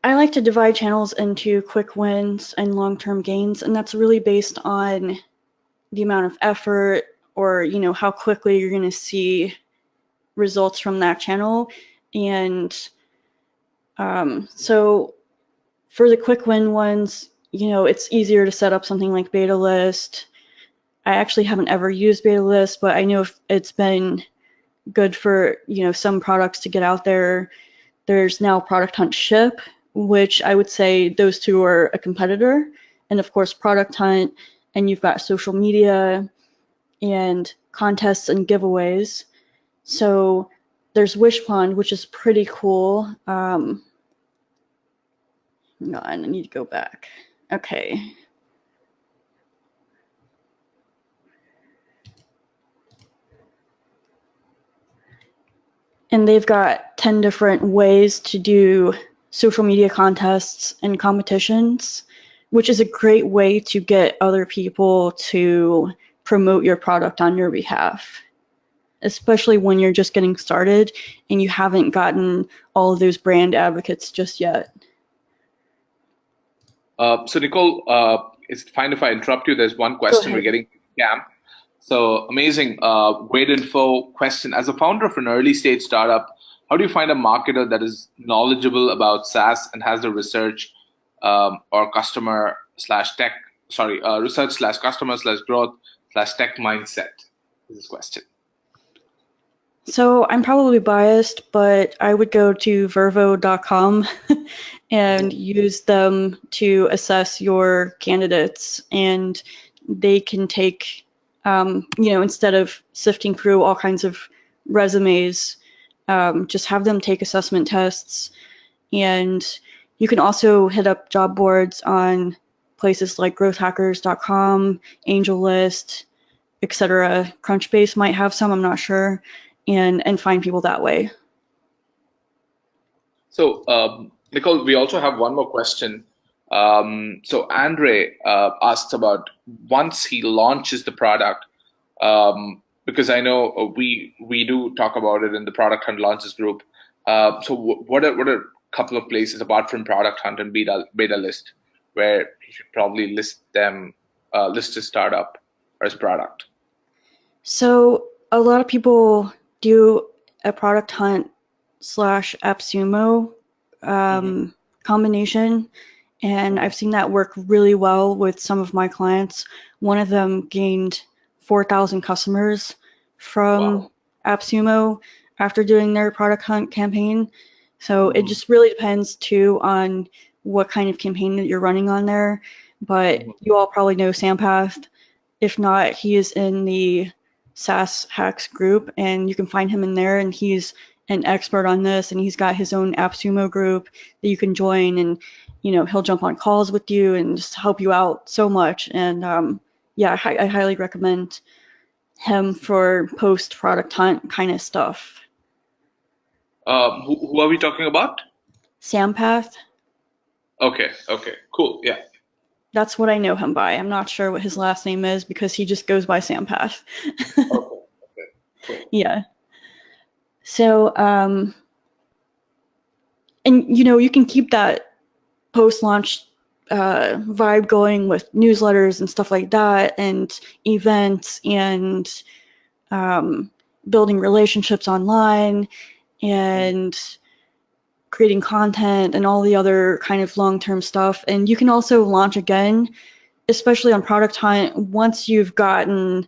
I like to divide channels into quick wins and long-term gains, and that's really based on the amount of effort or, how quickly you're going to see results from that channel. And so for the quick win ones, it's easier to set up something like Beta List. I actually haven't ever used Beta List, but I know it's been good for, some products to get out there. There's now Product Hunt Ship, which I would say those two are a competitor. And of course, Product Hunt, and you've got social media and contests and giveaways. So there's Wishpond, which is pretty cool. No, I need to go back. Okay. And they've got 10 different ways to do social media contests and competitions, which is a great way to get other people to promote your product on your behalf, especially when you're just getting started and you haven't gotten all of those brand advocates just yet. So Nichole, it's fine if I interrupt you. There's one question we're getting scam. So amazing, great info. Question: as a founder of an early stage startup, how do you find a marketer that is knowledgeable about SaaS and has the research or customer slash tech, research slash customer slash growth slash tech mindset? This is question. So I'm probably biased, but I would go to vervo.com and use them to assess your candidates, and they can take, instead of sifting through all kinds of resumes, just have them take assessment tests. And you can also hit up job boards on places like growthhackers.com, AngelList, etc. Crunchbase might have some, I'm not sure, and find people that way. So, Nichole, we also have one more question. So Andre asks about once he launches the product, because I know we do talk about it in the Product Hunt launches group. So what are a couple of places apart from Product Hunt and Beta List where he should probably list his startup or his product? So a lot of people do a Product Hunt / AppSumo combination, and I've seen that work really well with some of my clients. One of them gained 4,000 customers from AppSumo after doing their Product Hunt campaign. So it just really depends too on what kind of campaign that you're running on there. But you all probably know Sampath. If not, he is in the SaaS Hacks group, and you can find him in there, and he's an expert on this, and he's got his own AppSumo group that you can join, and he'll jump on calls with you and just help you out so much. And yeah, I highly recommend him for post Product Hunt kind of stuff. Who are we talking about? Sampath. Okay, cool, yeah. That's what I know him by. I'm not sure what his last name is because he just goes by Sampath. Okay, cool. Yeah. So, and you can keep that post-launch vibe going with newsletters and stuff like that, and events, and building relationships online, and creating content, and all the other kind of long-term stuff. And you can also launch again, especially on Product Hunt, once you've gotten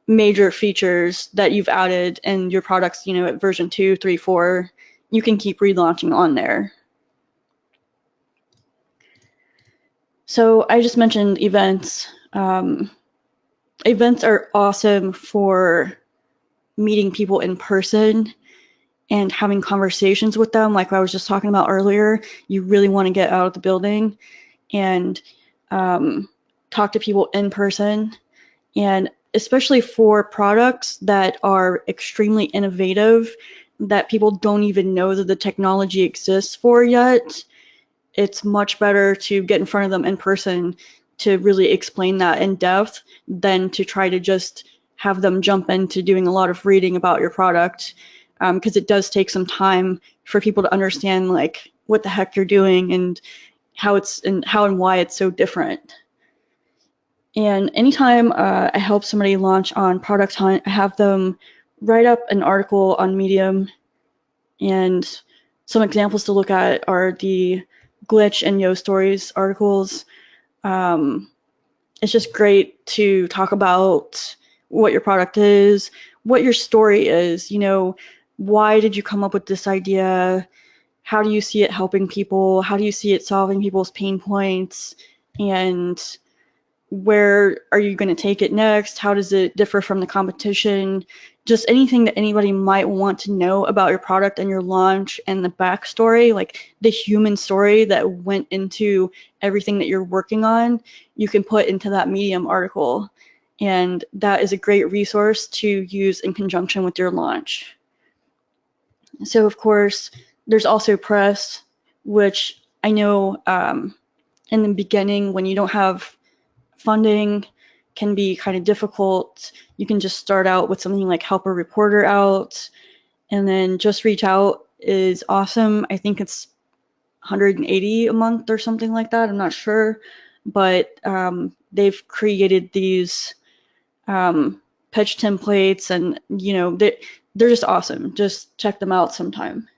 major features that you've added in your products, at version 2, 3, 4, you can keep relaunching on there. So I just mentioned events. Events are awesome for meeting people in person and having conversations with them. Like I was just talking about earlier, you really want to get out of the building and talk to people in person. And especially for products that are extremely innovative, that people don't even know that the technology exists for yet, it's much better to get in front of them in person to really explain that in depth than to try to just have them jump into doing a lot of reading about your product, because it does take some time for people to understand like what the heck you're doing and how and why it's so different. And anytime I help somebody launch on Product Hunt, I have them write up an article on Medium. And some examples to look at are the Glitch and Yo Stories articles. It's just great to talk about what your product is, what your story is. Why did you come up with this idea? How do you see it helping people? How do you see it solving people's pain points? And where are you going to take it next? How does it differ from the competition? Just anything that anybody might want to know about your product and your launch and the backstory, like the human story that went into everything that you're working on, you can put into that Medium article. And that is a great resource to use in conjunction with your launch. So, of course, there's also press, which I know in the beginning when you don't have funding can be kind of difficult. You can just start out with something like help a reporter out, and then Just Reach Out is awesome. I think it's 180 a month or something like that. I'm not sure, but they've created these pitch templates, and they're just awesome. Just check them out sometime.